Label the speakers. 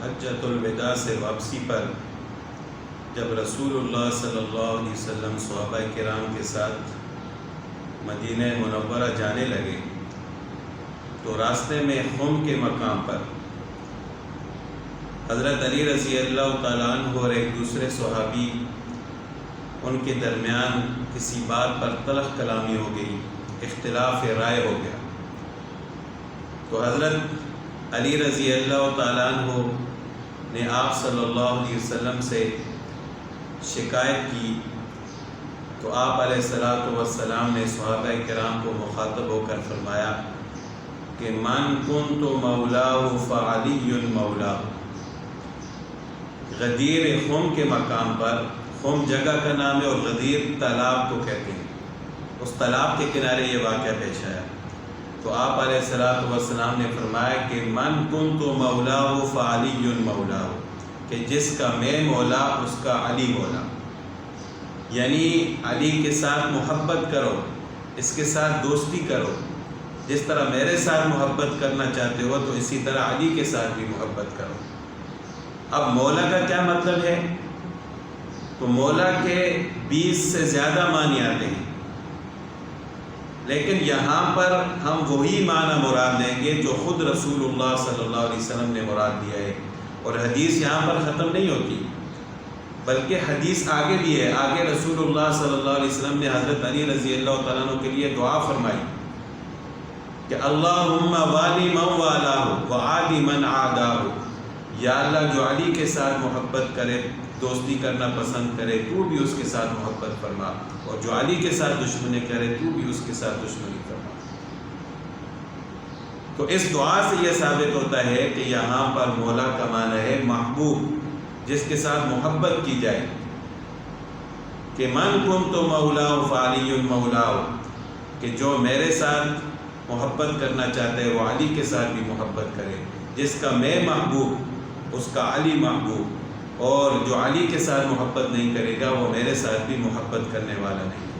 Speaker 1: حجۃ الوداع سے واپسی پر جب رسول اللہ صلی اللہ علیہ وسلم صحابہ کرام کے ساتھ مدینہ منورہ جانے لگے تو راستے میں خم کے مقام پر حضرت علی رضی اللہ تعالیٰ عنہ اور ایک دوسرے صحابی ان کے درمیان کسی بات پر تلخ کلامی ہو گئی، اختلاف رائے ہو گیا۔ تو حضرت علی رضی اللہ تعالیٰ عنہ نے آپ صلی اللہ علیہ وسلم سے شکایت کی تو آپ علیہ الصلاۃ والسلام نے صحابہ کرام کو مخاطب ہو کر فرمایا کہ من کنت مولاہ فعلی مولاہ۔ غدیر خم کے مقام پر، خم جگہ کا نام ہے اور غدیر تالاب کو کہتے ہیں، اس تالاب کے کنارے یہ واقعہ پیش آیا تو آپ علیہ الصلاۃ والسلام نے فرمایا کہ من کنت مولاہ فعلی مولاہ، کہ جس کا میں مولا اس کا علی مولا، یعنی علی کے ساتھ محبت کرو، اس کے ساتھ دوستی کرو، جس طرح میرے ساتھ محبت کرنا چاہتے ہو تو اسی طرح علی کے ساتھ بھی محبت کرو۔ اب مولا کا کیا مطلب ہے؟ تو مولا کے 20 سے زیادہ معنی آتے ہیں، لیکن یہاں پر ہم وہی معنی مراد لیں گے جو خود رسول اللہ صلی اللہ علیہ وسلم نے مراد دیا ہے، اور حدیث یہاں پر ختم نہیں ہوتی بلکہ حدیث آگے بھی ہے۔ آگے رسول اللہ صلی اللہ علیہ وسلم نے حضرت علی رضی اللہ تعالیٰ عنہ کے لیے دعا فرمائی کہ اللہم والی من والاہ وعادی من عاداہ، یا اللہ جو علی کے ساتھ محبت کرے، دوستی کرنا پسند کرے، تو بھی اس کے ساتھ محبت فرما، اور جو علی کے ساتھ دشمنی کرے تو بھی اس کے ساتھ دشمنی فرما۔ تو اس دعا سے یہ ثابت ہوتا ہے کہ یہاں پر مولا کا معنی ہے محبوب، جس کے ساتھ محبت کی جائے، کہ من کنت مولا فعلی مولا، کہ جو میرے ساتھ محبت کرنا چاہتا ہے وہ علی کے ساتھ بھی محبت کرے، جس کا میں محبوب اس کا علی محبوب، اور جو علی کے ساتھ محبت نہیں کرے گا وہ میرے ساتھ بھی محبت کرنے والا نہیں۔